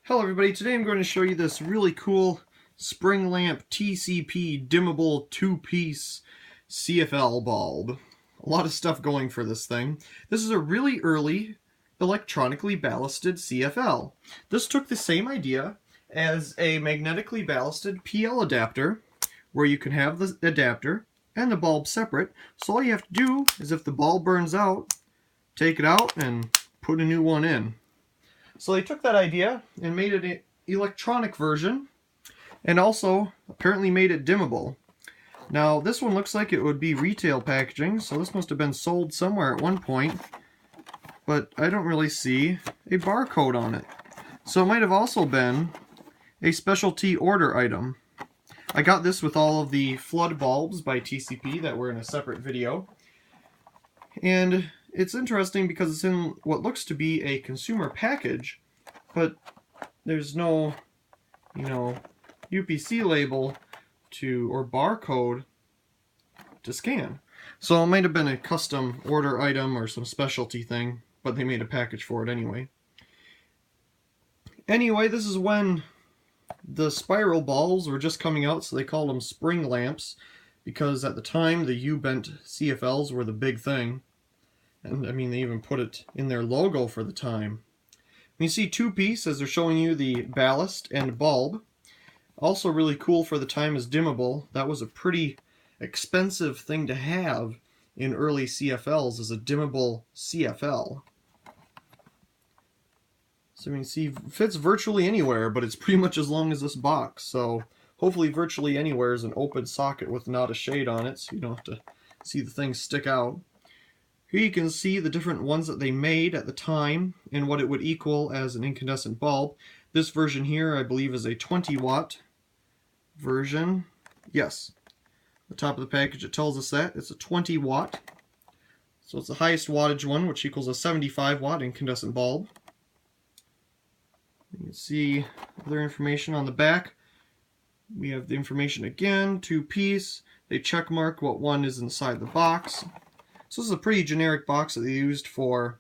Hello everybody, today I'm going to show you this really cool SpringLamp TCP dimmable two-piece CFL bulb. A lot of stuff going for this thing. This is a really early electronically ballasted CFL. This took the same idea as a magnetically ballasted PL adapter, where you can have the adapter and the bulb separate. So all you have to do is, if the bulb burns out, take it out and put a new one in. So they took that idea and made it an electronic version, and also apparently made it dimmable. Now this one looks like it would be retail packaging, so this must have been sold somewhere at one point, but I don't really see a barcode on it. So it might have also been a specialty order item. I got this with all of the flood bulbs by TCP that were in a separate video. And it's interesting because it's in what looks to be a consumer package, but there's no, UPC label or barcode to scan. So it might have been a custom order item or some specialty thing, but they made a package for it anyway. Anyway, this is when the spiral bulbs were just coming out, so they called them spring lamps, because at the time the U-bent CFLs were the big thing. And I mean, they even put it in their logo for the time. You see two-piece, as they're showing you the ballast and bulb. Also really cool for the time is dimmable. That was a pretty expensive thing to have in early CFLs, as a dimmable CFL. So you can see it fits virtually anywhere, but it's pretty much as long as this box. So hopefully virtually anywhere is an open socket with not a shade on it, so you don't have to see the thing stick out. Here you can see the different ones that they made at the time and what it would equal as an incandescent bulb. This version here, I believe, is a 20-watt version. Yes, the top of the package, it tells us that. It's a 20-watt. So it's the highest wattage one, which equals a 75-watt incandescent bulb. You can see other information on the back. We have the information again, two-piece. They check mark what one is inside the box. So this is a pretty generic box that they used for,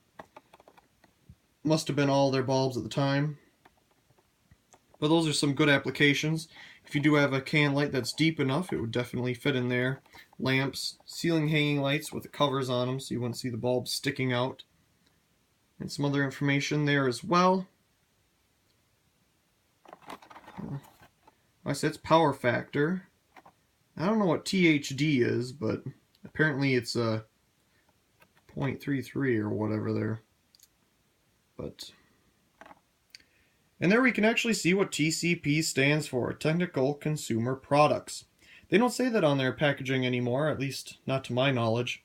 must have been all their bulbs at the time. But those are some good applications. If you do have a can light that's deep enough, it would definitely fit in there. Lamps, ceiling hanging lights with the covers on them so you wouldn't see the bulbs sticking out. And some other information there as well. I said it's power factor. I don't know what THD is, but apparently it's a 0.33 or whatever there. And there we can actually see what TCP stands for, Technical Consumer Products. They don't say that on their packaging anymore, at least not to my knowledge,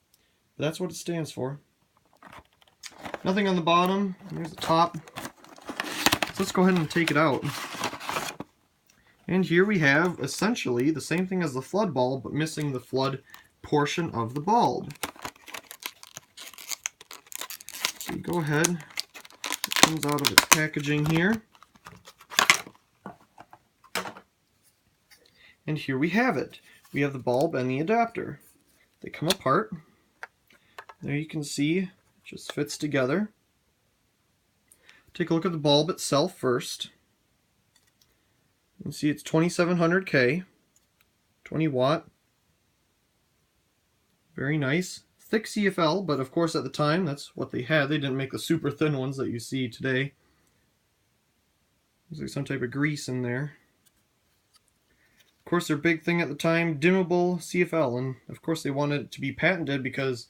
but that's what it stands for. Nothing on the bottom. There's the top. So let's go ahead and take it out. And here we have essentially the same thing as the flood bulb, but missing the flood portion of the bulb. So you go ahead, it comes out of its packaging here. And here we have it. We have the bulb and the adapter. They come apart. There you can see it just fits together. Take a look at the bulb itself first. You can see it's 2700K, 20 watt. Very nice. Thick CFL, but of course at the time that's what they had. They didn't make the super thin ones that you see today. There's like some type of grease in there. Of course, their big thing at the time, dimmable CFL, and of course they wanted it to be patented because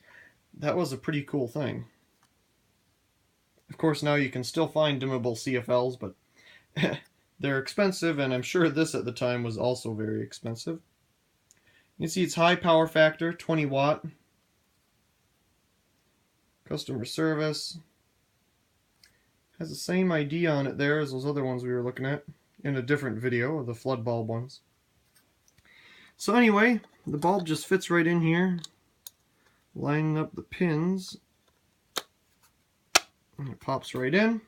that was a pretty cool thing. Of course, now you can still find dimmable CFLs, but they're expensive, and I'm sure this at the time was also very expensive. You can see it's high power factor, 20 watt. Customer service. Has the same ID on it there as those other ones we were looking at in a different video, the flood bulb ones. So anyway, the bulb just fits right in here, lining up the pins, and it pops right in.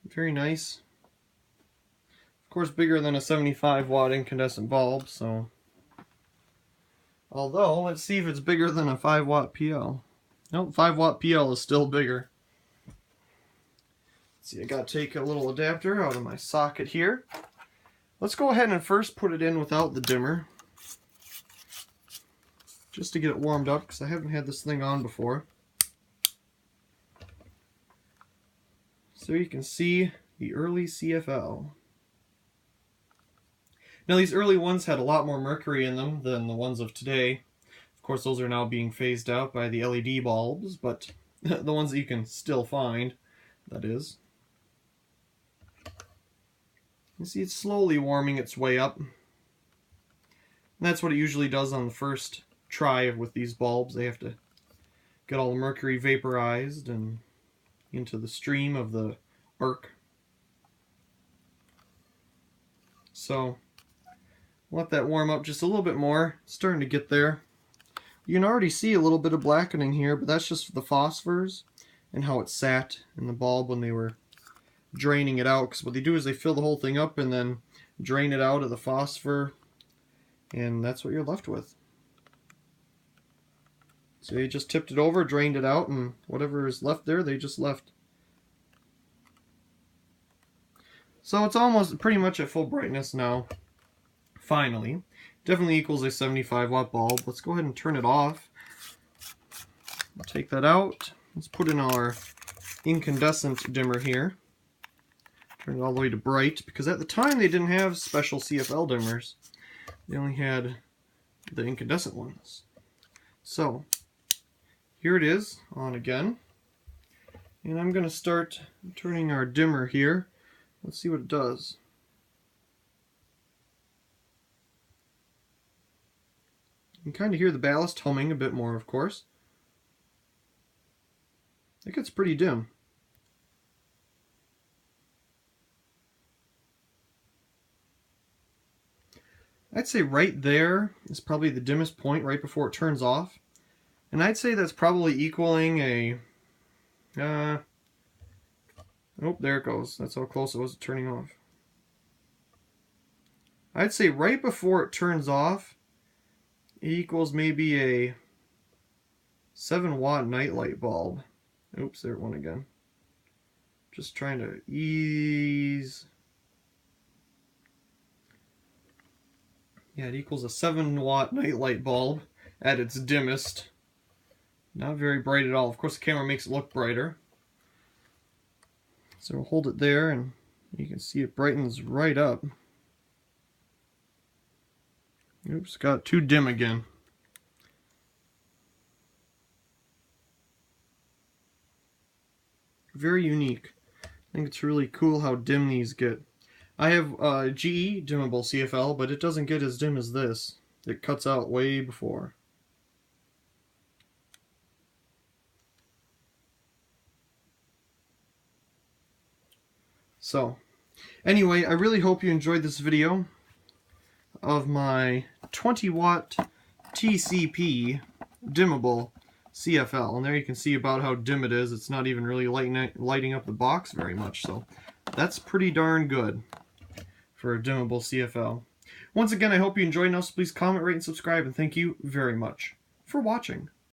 Very nice. Of course, bigger than a 75-watt incandescent bulb, so. Although, let's see if it's bigger than a 5-watt PL. Nope, 5-watt PL is still bigger. Let's see, I gotta take a little adapter out of my socket here. Let's go ahead and first put it in without the dimmer, just to get it warmed up, because I haven't had this thing on before. So you can see the early CFL. Now these early ones had a lot more mercury in them than the ones of today. Of course, those are now being phased out by the LED bulbs, but the ones that you can still find, that is. You see it's slowly warming its way up. And that's what it usually does on the first try with these bulbs. They have to get all the mercury vaporized and into the stream of the arc. So let that warm up just a little bit more. It's starting to get there. You can already see a little bit of blackening here, but that's just the phosphors and how it sat in the bulb when they were draining it out. Because what they do is they fill the whole thing up and then drain it out of the phosphor, and that's what you're left with. So they just tipped it over, drained it out, and whatever is left there, they just left. So it's almost pretty much at full brightness now. Finally. Definitely equals a 75 watt bulb. Let's go ahead and turn it off. We'll take that out. Let's put in our incandescent dimmer here. Turn it all the way to bright, because at the time they didn't have special CFL dimmers. They only had the incandescent ones. So here it is, on again. And I'm going to start turning our dimmer here. Let's see what it does. You can kind of hear the ballast humming a bit more, of course. It gets pretty dim. I'd say right there is probably the dimmest point, right before it turns off. And I'd say that's probably equaling a... oh, there it goes. That's how close it was to turning off. I'd say right before it turns off, it equals maybe a 7 watt nightlight bulb. Oops, there it went again. Just trying to ease. Yeah, it equals a 7 watt nightlight bulb at its dimmest. Not very bright at all. Of course, the camera makes it look brighter. So we'll hold it there, and you can see it brightens right up. Oops, got too dim again. Very unique. I think it's really cool how dim these get. I have GE dimmable CFL, but it doesn't get as dim as this. It cuts out way before. So, anyway, I really hope you enjoyed this video of my 20 watt TCP dimmable CFL. And there you can see about how dim it is. It's not even really lighting up the box very much, so that's pretty darn good for a dimmable CFL. Once again, I hope you enjoyed. Now, so please comment, rate, and subscribe, and thank you very much for watching.